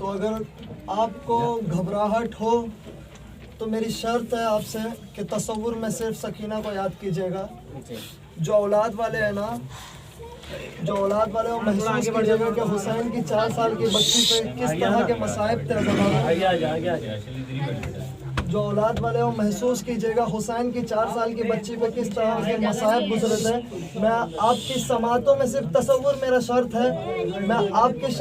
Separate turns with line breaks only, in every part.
तो अगर आपको घबराहट हो तो मेरी शर्त है आपसे कि तसव्वुर में सिर्फ सकीना को याद कीजिएगा। जो औलाद वाले हैं ना, जो औलाद वाले वो महसूस कीजिएगा कि हुसैन की 4 साल की बच्ची पे किस तरह के मसाइब थे। जो औलाद वाले वो महसूस कीजिएगा हुसैन की 4 साल की बच्ची पे किस तरह के मसाइब गुजरे थे। मैं आपकी समातों में सिर्फ तसव्वुर मेरा शर्त है, मैं आपकी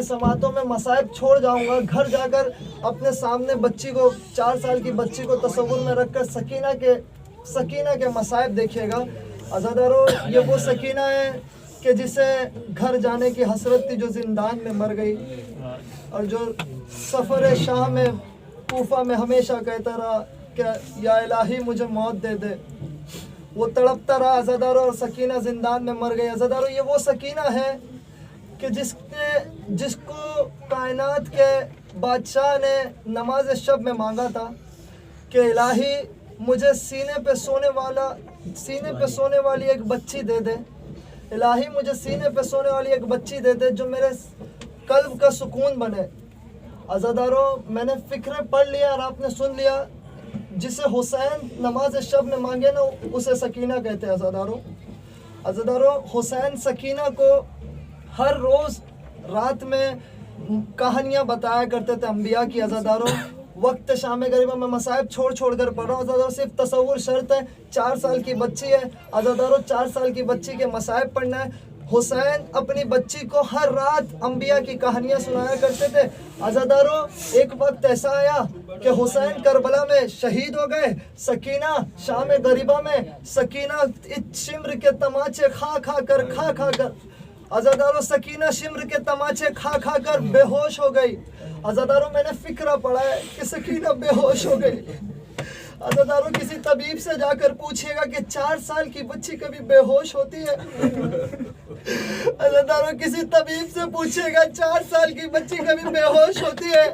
समातों में मसाइब छोड़ जाऊंगा। घर जाकर अपने सामने बच्ची को, 4 साल की बच्ची को तसव्वुर में रखकर सकीना के मसाइब देखिएगा। अज़ादारो, ये वो सकीना है कि जिसे घर जाने की हसरत थी, जो जिंदान में मर गई और जो सफ़र शाह में कूफा में हमेशा कहता रहा कि या इलाही मुझे मौत दे दे। वो तड़पता रहा अज़ादारो और सकीना जिंदान में मर गई। अज़ादारो, ये वो सकीना है कि जिसको कायनात के बादशाह ने नमाज शब में मांगा था कि इलाही मुझे सीने पे सोने वाली एक बच्ची दे दे। इलाही मुझे सीने पे सोने वाली एक बच्ची दे दे जो मेरे कल्ब का सुकून बने। अज़ादारो, मैंने फ़िक्र पढ़ लिया और आपने सुन लिया। जिसे हुसैन नमाज शब में मांगे ना, उसे सकीना कहते हैं। अज़ादारो, हुसैन सकीना को हर रोज़ रात में कहानियाँ बताया करते थे अम्बिया की। अज़ादारो, वक्त शाम गरीबा में मसाइब छोड़ कर पढ़ रहा हूँ। अज़ादारो, सिर्फ तसव्वुर शर्त है। 4 साल की बच्ची है अज़ादारो, 4 साल की बच्ची के मसाइब पढ़ना है। हुसैन अपनी बच्ची को हर रात अम्बिया की कहानियाँ सुनाया करते थे। अज़ादारो, एक वक्त ऐसा आया कि हुसैन करबला में शहीद हो गए, सकीना शाम गरीबा में, सकीना शिम्र के तमाचे खा कर अज़ादारो, सकीना शिम्र के तमाचे खा कर बेहोश हो गई। अज़ादारो, मैंने फिक्रा पढ़ा है कि सकीना बेहोश हो गई। अज़ादारो, किसी तबीब से जाकर पूछिएगा कि 4 साल की बच्ची कभी बेहोश होती है। अज़ादारो, किसी तबीब से पूछिएगा 4 साल की बच्ची कभी बेहोश होती है।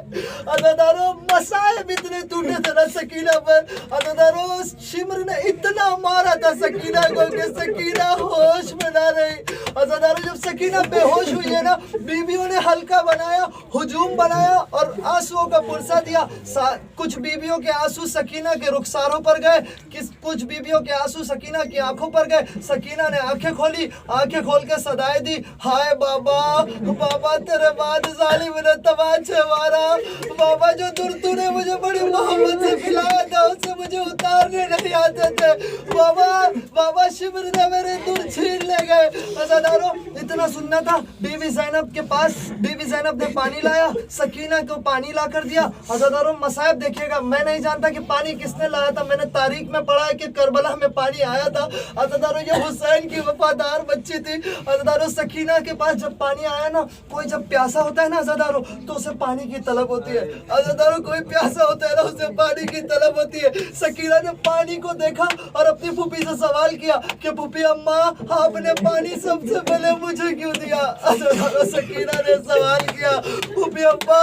अज़ादारो, मसाइब इतने टूटे थे ना सकीना पर। अज़ादारो, शिम्र ने इतना मारा था सकीना को कि सकीना होश में ना रही। अज़ादारो, जब सकीना बेहोश हुई है ना, बीवियों ने हल्का बनाया, हुजूम बनाया और आंसुओं का पुरसा दिया। कुछ बीवियों के आंसू सकीना के रुखसारों पर गए, कुछ बीवियों के आंसू सकीना की आंखों पर गए। सकीना ने आंखें खोली, आंखें खोल के सदाएं दी, हाय बाबा तेरे बाद जालिम ने तमाचे मारा। बाबा, जो दूर तूने मुझे बड़ी मोहब्बत से खिलाया था उससे मुझे उतारने नहीं आते थे। बाबा शिम्र ने मेरे दूर छीन ले गए। अज़ादारो, इतना सुनना था। बीवी ज़ैनब के पास बीवी ज़ैनब ने पानी लाया, सकीना को पानी ला कर दिया। अज़ादारो, मसाइब देखिएगा। मैं नहीं जानता कि पानी किसने लाया था, मैंने तारीख में पढ़ा है कि करबला में पानी आया था। अज़ादारो, ये हुसैन की वफादार बच्ची थी। अज़ादारो, सकीना के पास जब पानी आया ना, कोई जब प्यासा होता है ना अज़ादारो, तो उसे पानी की तलब होती है। अज़ादारो, कोई प्यासा होता है ना, उसे पानी की तलब होती है। सकीना ने पानी को देखा और अपनी फूफी से सवाल किया कि फूफी अम्मा, आपने पानी सबसे पहले मुझे क्यों दिया? अज़ादारो, सकीना ने सवाल किया, फूफी अम्मा,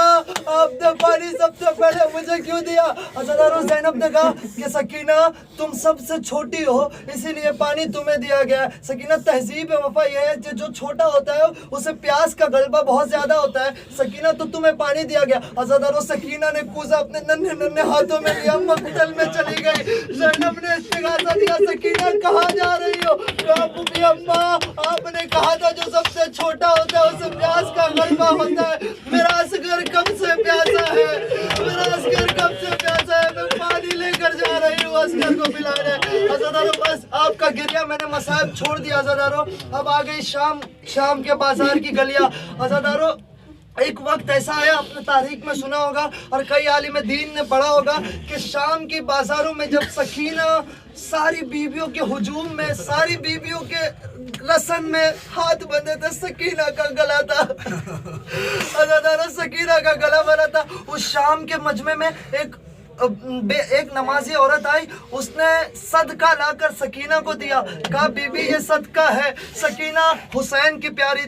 आपने पानी सबसे पहले मुझे क्यों दिया? अज़ादारो, ज़ैनब ने कहा कि सकीना, तुम सबसे छोटी हो इसीलिए पानी तुम्हें दिया गया है। सकीना, तहजीब वफा यह है कि जो छोटा होता है उसे प्यास का गलबा बहुत ज्यादा होता है। सकीना, तो तुम्हें पानी दिया गया। अज़ादारो, सकीना ने कूजा अपने नन्हे हाथों में लिया, मक्तल में चली गई। ज़ैनब ने इस्तिगासा दिया, सकीना कहाँ जा रही हो? कहा, फूफी अम्मा, आपने कहा था जो सबसे छोटा होता है उसे प्यास का गलबा होता है। मेरा असगर कब से प्यासा है, मैं पानी लेकर जा रही हूँ असगर को पिलाने। अज़ादारो, बस आपका गिरिया मैंने मसाइब छोड़ दिया। अज़ादारो, अब आ गई शाम के बाजार की गलियाँ। अज़ादारो, एक वक्त ऐसा आया, आपने तारीख में सुना होगा और कई आलिम दीन ने पढ़ा होगा कि शाम की बाजारों में जब सकीना सारी बीवियों के हुजूम में, सारी बीवियों के रसन में हाथ बंधे थे, सकीना का गला था। अज़ादारो, सकीना का गला बना था। उस शाम के मजमे में एक नमाजी औरत आई, उसने सदका लाकर सकीना को दिया। कहा, बीबी ये सदका है। सकीना हुसैन की प्यारी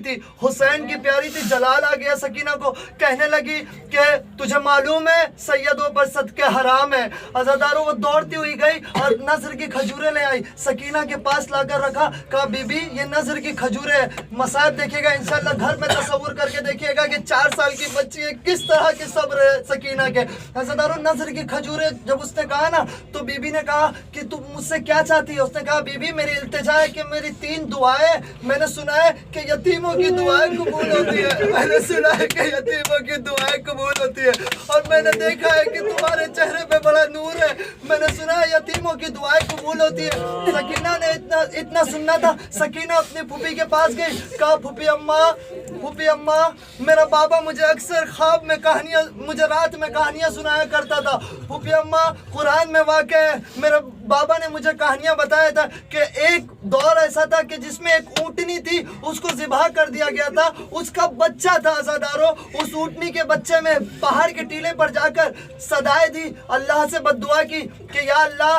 थी, जलाल आ गया सकीना को। कहने लगी कि तुझे मालूम है सैयदों पर सदके हराम है। अज़ादारो, वो दौड़ती हुई गई और नजर की खजूरें ले आई, सकीना के पास लाकर रखा। कहा, बीबी ये नजर की खजूरें है, मसाइब देखिएगा इंशाल्लाह घर में तसव्वुर करके देखिए। देखिएगा कि 4 साल की बच्ची है, किस तरह के सब्र है सकीना के। अज़ादारों, नजर की खजूरें जब उसने कहा ना, तो बीबी ने कहा कि तुम मुझसे क्या चाहती है। उसने कहा, बीबी मेरी इल्तिजा है कि मेरी 3 दुआएं, मैंने सुना है कि यतीमों की दुआएं कबूल होती है, मैंने सुना है कि यतीमों की दुआएं कबूल होती है, और मैंने देखा है कि तुम्हारे चेहरे पे बड़ा नूर है, मैंने सुना है यतीमों की दुआएं कबूल होती है। सकीना ने इतना सुनना था। सकीना अपनी फूफी के पास गई, कहा, फूफी अम्मा, मेरा बाबा मुझे अक्सर ख्वाब में कहानियां, मुझे रात में कहानियां सुनाया करता था। फूफी अम्मा, कुरान में वाक़ है, मेरे बाबा ने मुझे कहानियां बताया था कि एक दौर ऐसा था कि जिसमें एक ऊँटनी थी, उसको ज़िबा कर दिया गया था, उसका बच्चा था। अज़ादारों, उस ऊँटनी के बच्चे में पहाड़ के टीले पर जाकर सदाएं दी, अल्लाह से बद्दुआ की कि या अल्लाह,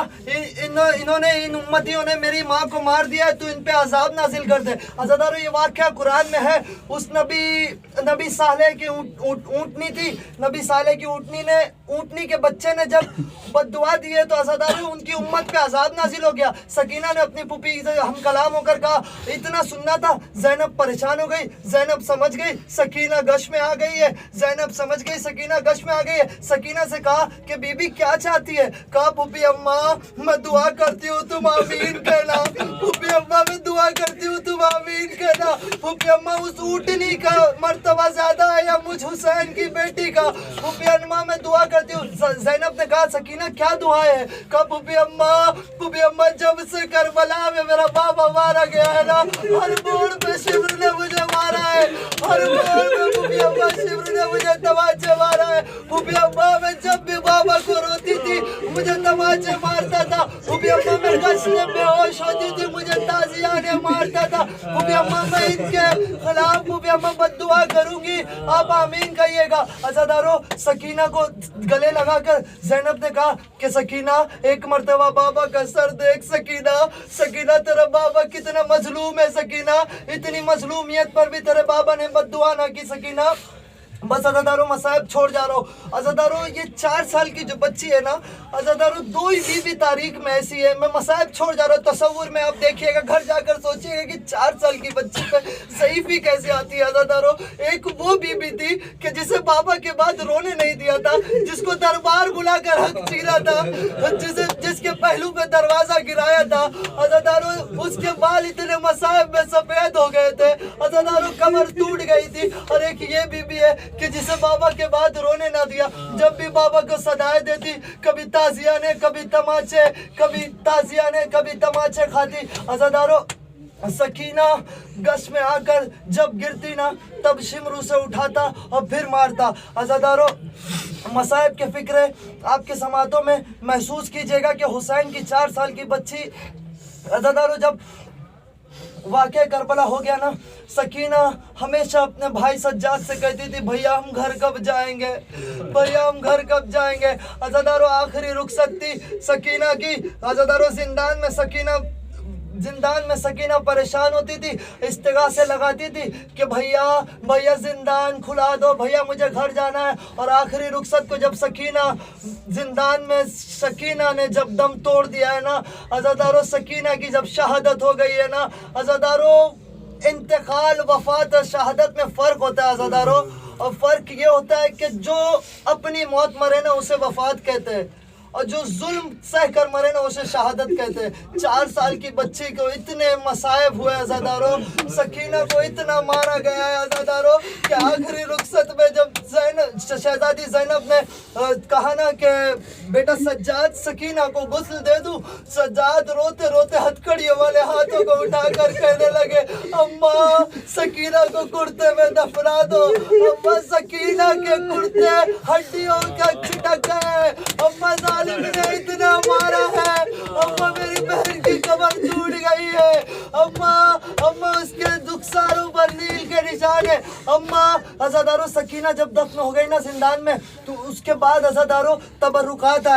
इन्होंने, इन उम्मतियों ने मेरी माँ को मार दिया है, तो इन पे अजाब नाजिल कर दे। अज़ादारों, ये वाक़या कुरान में है। उस नबी सालेह की ऊँटनी थी, नबी सालेह की ऊँटनी के बच्चे ने जब बद्दुआ दिए तो अज़ादारों उनकी उम्मत पे अजाब नाजिल हो गया। सकीना ने अपनी पुपी से हम कलाम होकर कहा, इतना सुनना था। ज़ैनब परेशान हो गई, ज़ैनब समझ गई सकीना गश में आ गई है, ज़ैनब समझ गई सकीना गश में आ गई है। सकीना से कहा कि बीबी क्या चाहती है। कहा, पुपी अम्मा, मैं दुआ करती हूँ, तुम आमीन कहना। पुपी अम्मा, मैं दुआ करती हूँ, तुम आमीन कहना। पुपी अम्मा, उस ऊँटनी का मर्तबा ज्यादा है या मुझ हुसैन की बेटी का? पुपी अम्मा, मैं दुआ करती हूँ। ज़ैनब ने कहा, सकीना क्या दुआ है? कहा, पुपी अम्मा, जब से करबला में मेरा बाबा मारा गया है ना, हर मोड़ पे शिब्र ने मुझे मारा है, हर मोड़ पे पुपी अम्मा शिब्र ने मुझे तमाचे मारा है। पुपी अम्मा, मैं जब भी बाबा को रोती थी मुझे तमाचे मारता था। पुपी अम्मा, मैं गश में बेहोश होती थी, मुझे ताजिया ने मारता था। पुपी अम्मा, मैं इनके खिलाफ पुपी अम्मा बद्दुआ करूंगी, आप आमीन कहिएगा। अज़ादारों, सकीना को गले लगाकर ज़ैनब ने कहा कि सकीना, एक मर्तबा बाबा का सर देख। सकीना, तेरा बाबा कितना मजलूम है। सकीना, इतनी मजलूमियत पर भी तेरे बाबा ने बद्दुआ ना की। सकीना, बस अज़ादारों, मसाइब छोड़ जा रहा हूँ। अज़ादारों, ये 4 साल की जो बच्ची है ना, अज़ादारों 2 ही बीबी तारीख में ऐसी है, मैं मसाइब छोड़ जा रहा हूँ। तसव्वुर में आप देखिएगा, घर जाकर सोचिएगा कि 4 साल की बच्ची पे ज़ईफ़ी कैसे आती है। अज़ादारों, एक वो बीबी थी कि जिसे बाबा के बाद रोने नहीं दिया था, जिसको दरबार बुलाकर हक चीरा था, जिसके पहलू पे दरवाजा गिराया था। अज़ादारों, उसके बाल इतने मसाइब में सफ़ेद हो गए थे। अज़ादारों, कमर टूट गई थी। और एक ये बीबी है कि जिसे बाबा के बाद रोने ना दिया, जब भी बाबा को सदाएं देती, कभी ताजिया ने, कभी तमाचे खाती। अज़ादारों, सकीना गश में आकर जब गिरती ना, तब शिमरू से उठाता और फिर मारता। अज़ादारों, मसाइब के फिक्र आपके समातों में महसूस कीजिएगा कि हुसैन की 4 साल की बच्ची, अज़ादारों, जब वाक़या करबला हो गया ना, सकीना हमेशा अपने भाई सज्जाद से कहती थी, भैया हम घर कब जाएंगे, भैया हम घर कब जाएंगे। अज़ादारों, आखिरी रुखसत थी सकीना की। अज़ादारों, जिंदान में सकीना परेशान होती थी, इस्तिगासे लगाती थी कि भैया जिंदान खुला दो, भैया मुझे घर जाना है। और आखिरी रुखसत को जब जिंदान में सकीना ने जब दम तोड़ दिया है ना, अज़ादारों, सकीना की जब शहादत हो गई है ना, अज़ादारों, इंतकाल, वफात और शहादत में फ़र्क होता है। अज़ादारों, और फ़र्क ये होता है कि जो अपनी मौत मरे ना, उसे वफात कहते हैं, और जो जुल्म सह कर मरे ना, उसे शहादत कहते हैं। 4 साल की बच्ची को इतने मसाइब हुए अज़ादारों, सकीना को इतना मारा गया है अज़ादारों, कि आखिरी रुखसत में जब शहजादी ज़ैनब ने कहा ना कि बेटा सज्जाद, सकीना को गुस्ल दे दूं, सज्जाद रोते रोते हथकड़ियों वाले हाथों को उठाकर कहने लगे, अम्मा सकीना को कुर्ते में दफना दो, अम्मा सकीना के कुर्ते हड्डियों का छिटक गए, अम्मा जालिम ने इतना मारा है, अम्मा मेरी बहन की कमर टूट गई है, अम्मा उसके दुखसारों पर नील के निशान है, अम्मा। अज़ादारों, सकीना जब दफन हो गई ना जिंदान में, तो उसके बाद अज़ादारों तबरुकात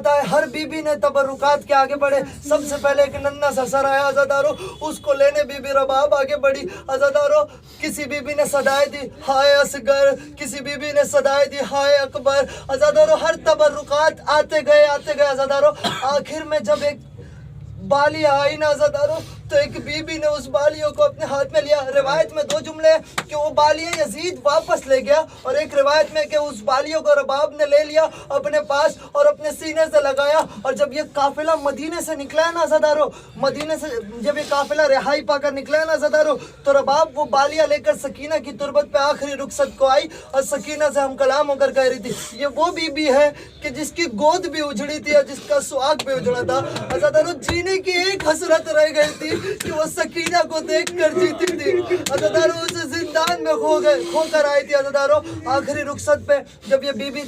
आए। हर बीबी ने तबरुकात के आगे बढ़े। सबसे पहले एक नन्ना सा सर आया अज़ादारों, उसको लेने बीबी रबाब आगे बढ़ी। अज़ादारों, किसी बीबी ने सदाएं दी, हाय असगर, किसी बीबी ने सदाएं दी, हाय अकबर। अज़ादारों, हर तबरुकात आते गए अज़ादारों। आखिर में जब एक बालिया आई ना अज़ादारों, तो एक बीबी ने उस बालियों को अपने हाथ में लिया। रिवायत में 2 जुमले हैं कि वो बालियां यजीद वापस ले गया, और एक रिवायत में कि उस बालियों को रबाब ने ले लिया अपने पास और अपने सीने से लगाया। और जब ये काफिला मदीने से निकला है ना अज़ादारो, मदीने से जब ये काफिला रिहाई पाकर निकला है ना अज़ादारो, तो रबाब वो बालियां लेकर सकीना की तुरबत पे आखिरी रुखसत को आई और सकीना से हम कलाम होकर कह रही थी, ये वो बीबी है कि जिसकी गोद भी उजड़ी थी और जिसका सुहाग भी उजड़ा था। अज़ादारो जीने की एक हसरत रह गई थी कि वो सकीना को देख कर जीती थी। अज़ादारो उस जिंदान में खोकर आई थी। अज़ादारो आखिरी रुखसत पे जब ये बीबी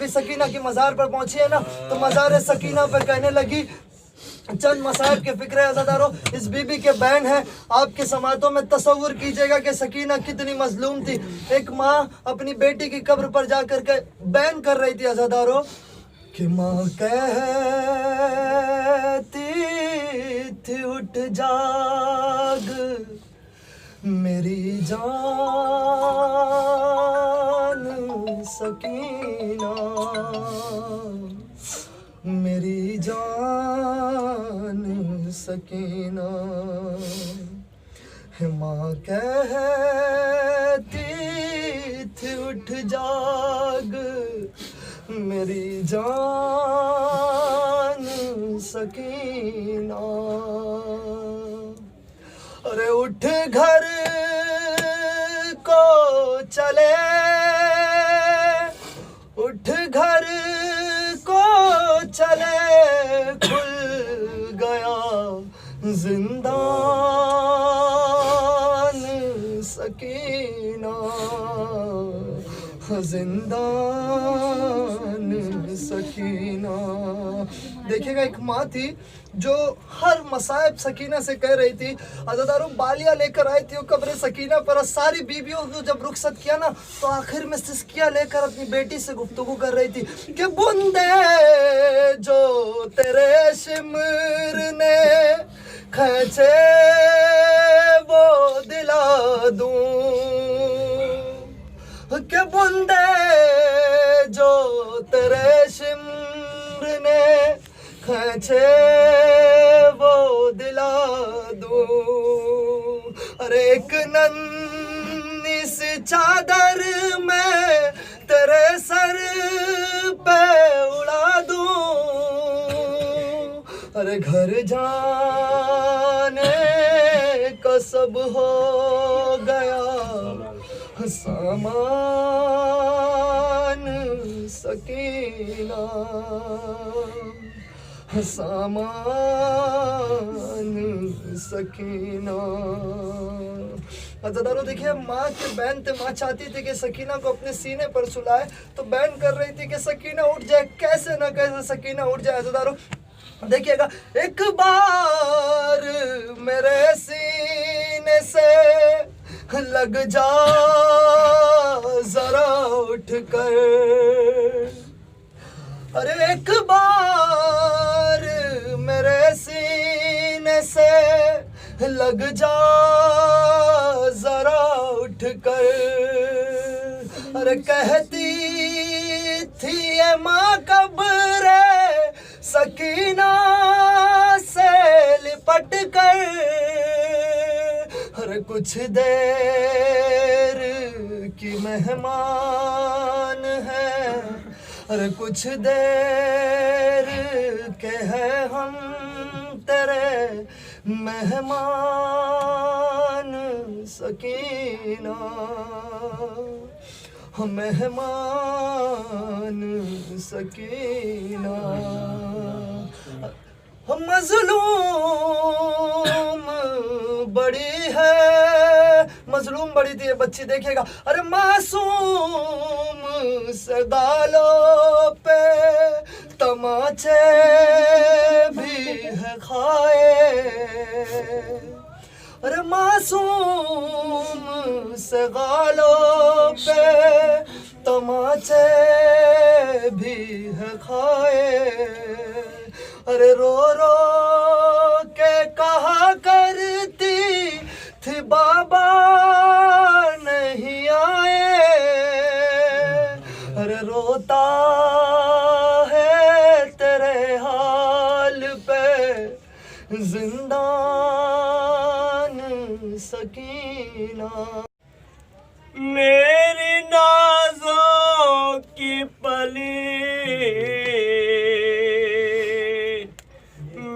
सकीना की मज़ार पर पहुंची है ना, तो मज़ार सकीना पर कहने लगी, चंद मसाइब के फिक्र है अज़ादारो। इस बीबी के बैन है, आपके समातों में तसव्वुर कीजिएगा कि सकीना कितनी मजलूम थी। एक माँ अपनी बेटी की कब्र पर जाकर के बैन कर रही थी अज़ादारो कि माँ कहती थी उठ जाग मेरी जान सकीना, मेरी जान सकीना। माँ कहती थी उठ जाग मेरी जान सकीना। अरे उठ घर को चले, उठ घर को चले, खुल गया जिंदान सकीना, जिंदान सकीना। देखिएगा एक माँ थी जो हर मसाइब सकीना से कह रही थी। अज़ादारो बालियां लेकर आई थी वो कब्र सकीना पर, सारी बीबियों को जब रुखसत किया ना, तो आखिर में सिस्किया लेकर अपनी बेटी से गुफ्तगू कर रही थी कि बूंदे जो तेरे शिमर ने खींचे वो दिला दूं, के बूंदे जो तेरे शिमर ने खींचे वो दिला दूं। अरे एक नन्ही सी चादर में तेरे सर पे उड़ा दूं। अरे घर जाने का सब हो गया सामान सकीना, सामान सकीना। अज़ादारो देखिए माँ के बैन थे, माँ चाहती थी कि सकीना को अपने सीने पर सुलाए, तो बैन कर रही थी कि सकीना उठ जाए, कैसे ना कैसे सकीना उठ जाए। अज़ादारो देखिएगा, एक बार मेरे सीने से लग जा जरा उठ कर, अरे एक बार मेरे सीने से लग जा जरा उठ कर। अरे कहती थी ये माँ कब्र सकीना से लिपट कर, अरे कुछ देर की मेहमान है, अरे कुछ देर के है हम तेरे मेहमान सकीना, मेहमान सकीना। मजलूम बड़ी है, मजलूम बड़ी थी ये बच्ची। देखिएगा, अरे मासूम से गालों पे तमाचे भी है खाए, अरे मासूम से गालों पे तमाचे भी है खाए। अरे रो रो के कहा करती थी बाबा नहीं आए, अरे रोता है तेरे हाल पे जिंदा
पली,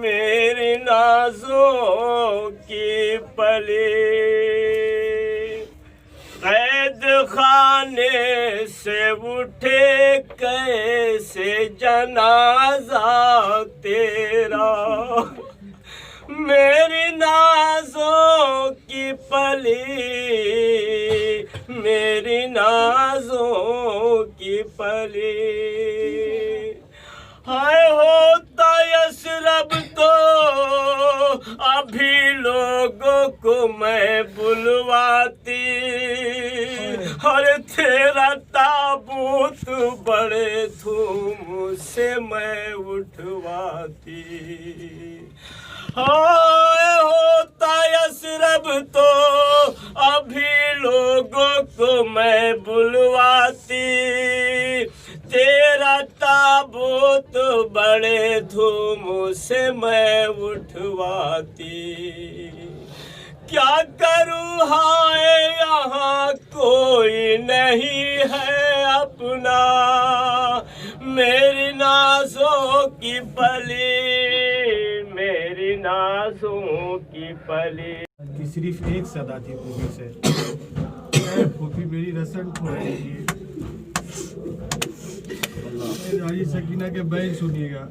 मेरी नाज़ों की पली, कैद खाने से उठे कैसे जनाजा तेरा, मेरी नाज़ों की पली, मेरी नाज़ों की पली। हाय होता यसरब तो अभी लोगों को मैं बुलवाती, और तेरा ताबूत बड़े धूम से मैं उठवाती। हाय होता यसरब तो अभी लोगों को मैं बुलवाती, तेरा ताबूत बड़े धूम से मैं उठवाती। क्या करूँ हाय यहाँ कोई नहीं है अपना, मेरी नाज़ों की पली, मेरी नाज़ों की पली।
कि सिर्फ एक सदा थी फूफी से, फूफी मेरी रसन खोलेगी। राजी सकीना के बैन सुनिएगा।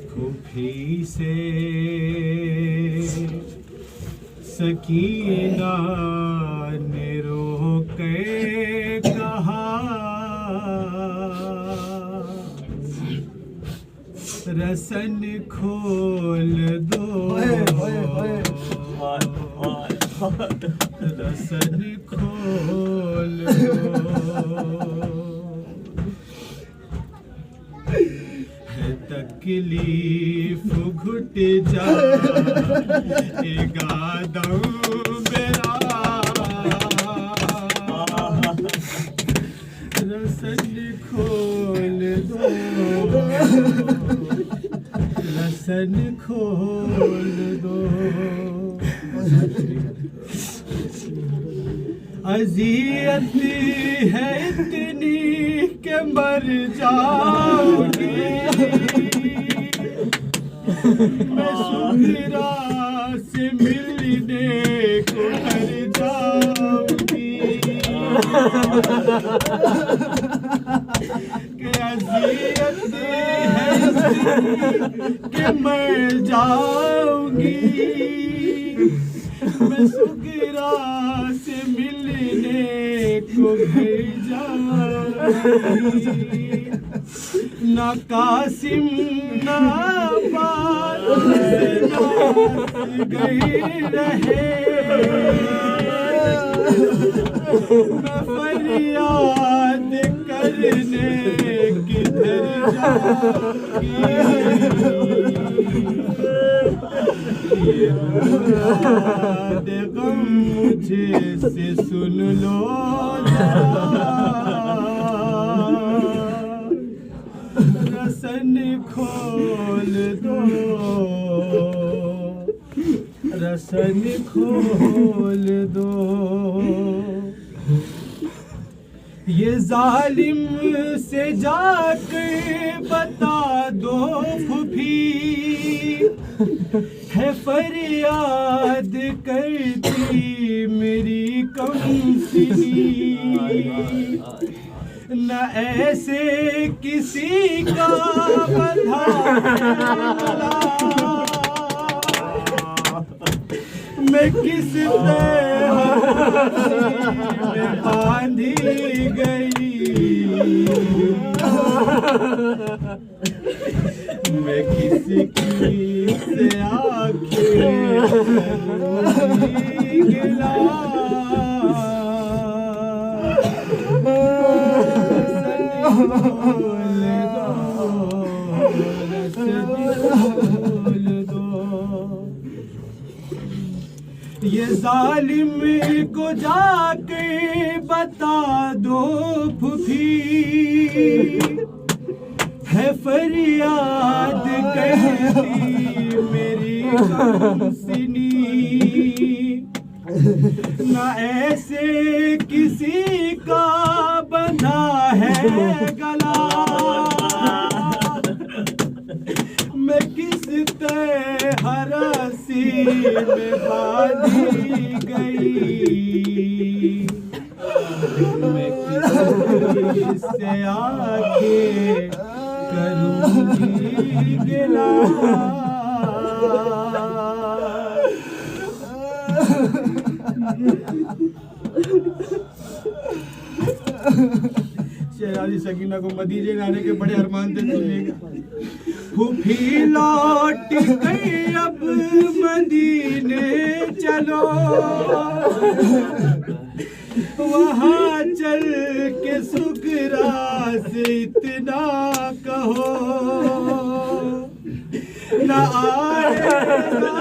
फूफी से सकीना ने रो के कहा, रसन खोल दो, रसन खोल दो, है तकलीफ घुट जा दम मेरा, रसन खोल दो, रसन खोल दो। अज़ियत है इतनी के मर जाऊंगी, मैं सुखरा से मिलने को घर जाऊंगी, कि अज़ियत है इतनी के मर जाऊंगी, मैं सुखरा से मिलने को घर जाऊंगी। ना कासिम ना अब्बास गई रहे, मैं फरियाद करने किधर जाऊंगी, ये मुराद गम मुझे से सुन लो रसन खोल दो, रसन खोल दो। ये जालिम से जाकर बता दो फूफी, है फरियाद करती मेरी कमसिनी, न ऐसे किसी का बंधा मैं किस में बांधी गई, मैं किसी की से आँखें गिला, ये जालिम को जाके बता दो फूफी, है फरियाद कहती मेरी कमसिनी, न ऐसे किसी का बंधा है गला, मैं किस तरह रस्सी में बांधी गई, मैं किससे आके करूँगी गिला। शेराली सकीना को मदीने लाने के बड़े अरमान थे सुनिएगा। फूफी लौट गई अब मदीने चलो, वहाँ चल के सुगरा से इतना कहो, न आएगा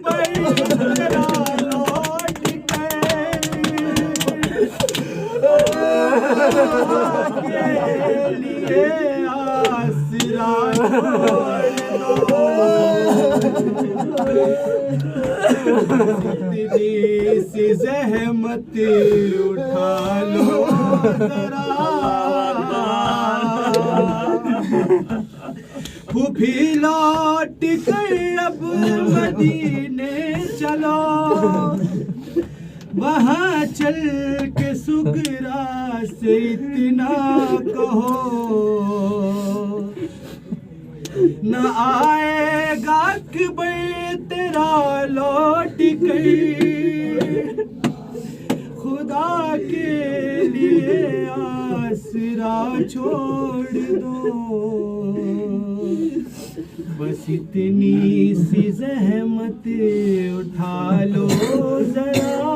भाई तेरा लौट के लिए आसरा इतनी सी जहमत उठा लो जरा, फूफी लौट गई अब मदीने चलो, वहाँ चल के सुगरा से इतना कहो, न आएगा अकबर तेरा लौट गई, खुदा के लिए आसरा छोड़ दो, बस इतनी सी जहमत उठा लो जरा।